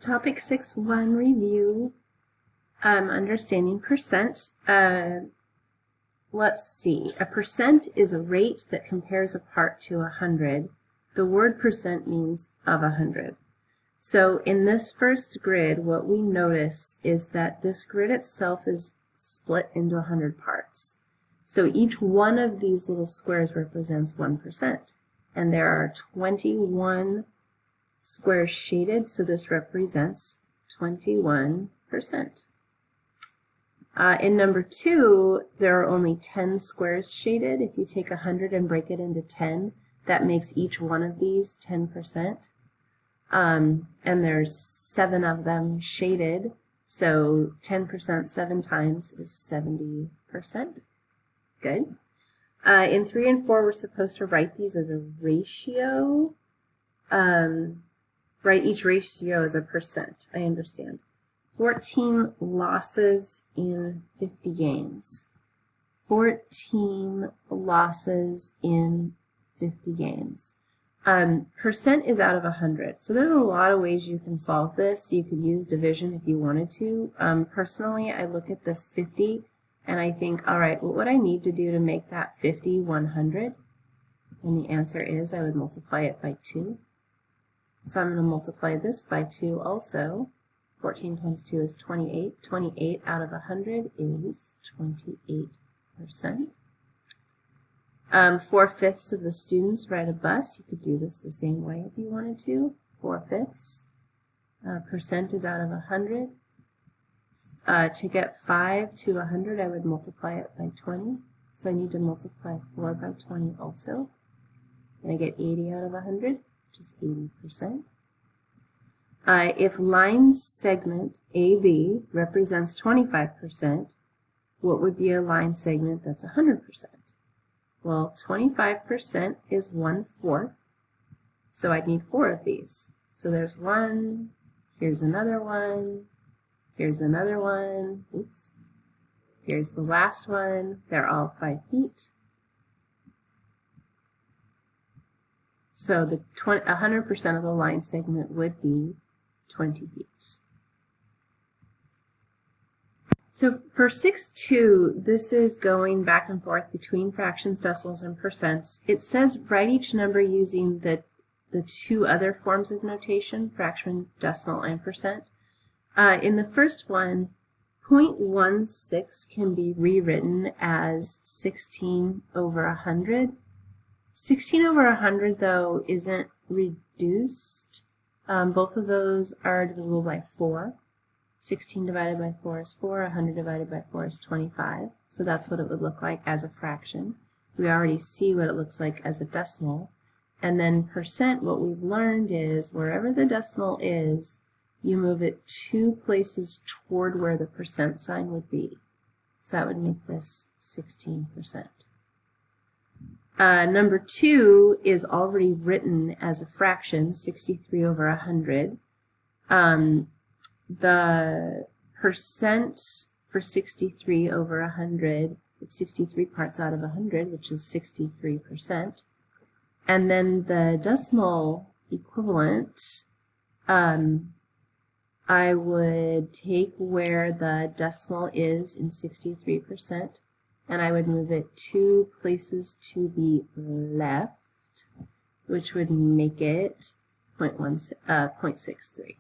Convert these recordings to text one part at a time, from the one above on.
Topic 6.1 review, understanding percent. Let's see. A percent is a rate that compares a part to 100. The word percent means of 100. So in this first grid, what we notice is that this grid itself is split into 100 parts. So each one of these little squares represents 1%. And there are 21 squares shaded, so this represents 21%. In number 2, there are only 10 squares shaded. If you take 100 and break it into 10, that makes each one of these 10%. And there's 7 of them shaded, so 10% 7 times is 70%. Good. In 3 and 4, we're supposed to write these as a ratio. Write each ratio as a percent. I understand. 14 losses in 50 games. 14 losses in 50 games. Percent is out of 100. So there's a lot of ways you can solve this. You could use division if you wanted to. Personally, I look at this 50 and I think, all right, what would I need to do to make that 50 100? And the answer is I would multiply it by 2. So I'm going to multiply this by 2 also. 14 times 2 is 28. 28 out of 100 is 28%. 4/5 of the students ride a bus. You could do this the same way if you wanted to. 4/5. Percent is out of 100. To get 5 to 100, I would multiply it by 20. So I need to multiply 4 by 20 also. And I get 80 out of 100. Which is 80%. If line segment AB represents 25%, what would be a line segment that's 100%? Well, 25% is 1/4, so I'd need 4 of these. So there's 1, here's another 1, here's another 1, oops, here's the last one, they're all 5 feet. So the 100% of the line segment would be 20 feet. So for 6.2, this is going back and forth between fractions, decimals, and percents. It says write each number using the 2 other forms of notation, fraction, decimal, and percent. In the first one, 0.16 can be rewritten as 16 over 100. 16 over 100, though, isn't reduced. Both of those are divisible by 4. 16 divided by 4 is 4. 100 divided by 4 is 25. So that's what it would look like as a fraction. We already see what it looks like as a decimal. And then percent, what we've learned is wherever the decimal is, you move it 2 places toward where the percent sign would be. So that would make this 16%. Number 2 is already written as a fraction, 63 over 100. The percent for 63 over 100, it's 63 parts out of 100, which is 63%. And then the decimal equivalent, I would take where the decimal is in 63%, and I would move it 2 places to the left, which would make it 0.63.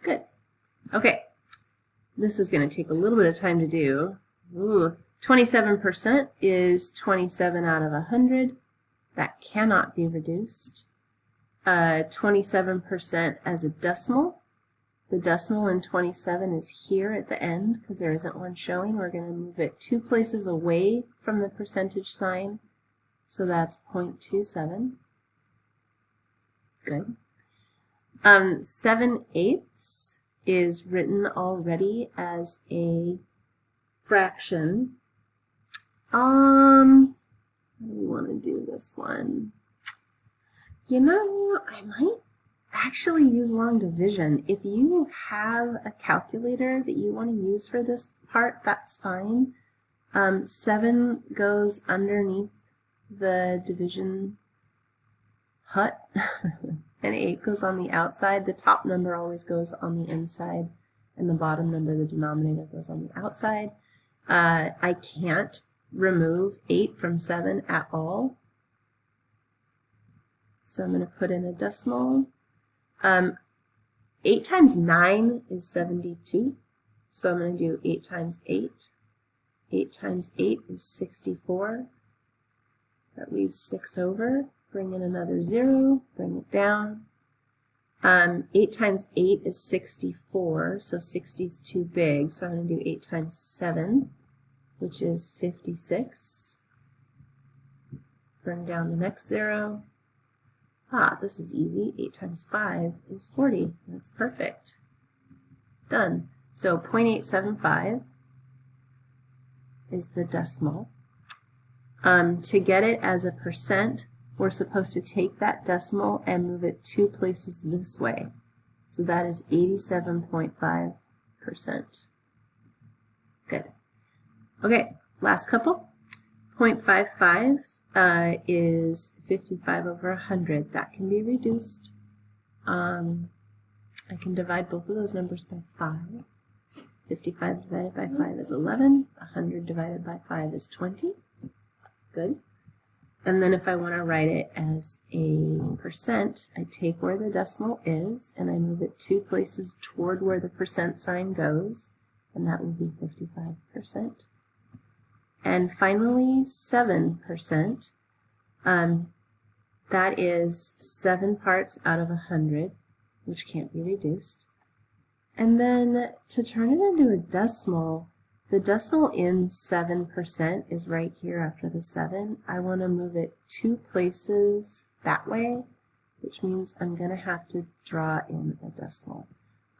Good. Okay. This is going to take a little bit of time to do. 27% is 27 out of 100. That cannot be reduced. 27% as a decimal. The decimal in 27 is here at the end because there isn't one showing. We're going to move it 2 places away from the percentage sign. So that's 0.27. Good. 7/8 is written already as a fraction. How do we want to do this one? You know, I might actually use long division. If you have a calculator that you want to use for this part, that's fine. 7 goes underneath the division hut, and 8 goes on the outside. The top number always goes on the inside, and the bottom number, the denominator, goes on the outside. I can't remove 8 from 7 at all, so I'm going to put in a decimal. 8 times 9 is 72, so I'm going to do 8 times 8. 8 times 8 is 64. That leaves 6 over. Bring in another 0, bring it down. 8 times 8 is 64, so 60 is too big, so I'm going to do 8 times 7, which is 56. Bring down the next 0. This is easy. 8 times 5 is 40. That's perfect. Done. So 0.875 is the decimal. To get it as a percent, we're supposed to take that decimal and move it 2 places this way. So that is 87.5%. Good. Okay, last couple. 0.55 is 55 over 100. That can be reduced. I can divide both of those numbers by 5. 55 divided by 5 is 11. 100 divided by 5 is 20. Good. And then if I want to write it as a percent, I take where the decimal is and I move it 2 places toward where the percent sign goes, and that would be 55%. And finally, 7%. That is 7 parts out of 100, which can't be reduced. And then to turn it into a decimal, the decimal in 7% is right here after the 7. I want to move it 2 places that way, which means I'm going to have to draw in a decimal.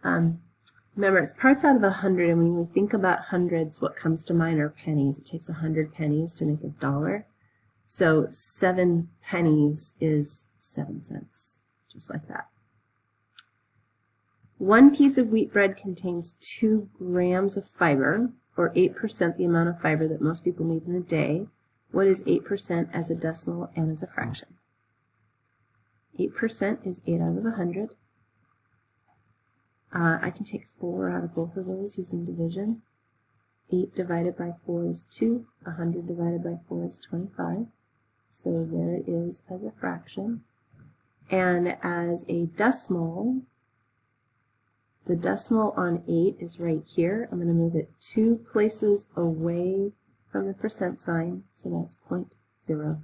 Remember, it's parts out of 100, and when we think about hundreds, what comes to mind are pennies. It takes 100 pennies to make a dollar. So 7 pennies is 7 cents, just like that. 1 piece of wheat bread contains 2 grams of fiber, or 8% the amount of fiber that most people need in a day. What is 8% as a decimal and as a fraction? 8% is 8 out of 100. I can take 4 out of both of those using division. 8 divided by 4 is 2. 100 divided by 4 is 25. So there it is as a fraction. And as a decimal, the decimal on 8 is right here. I'm going to move it 2 places away from the percent sign, so that's 0.08.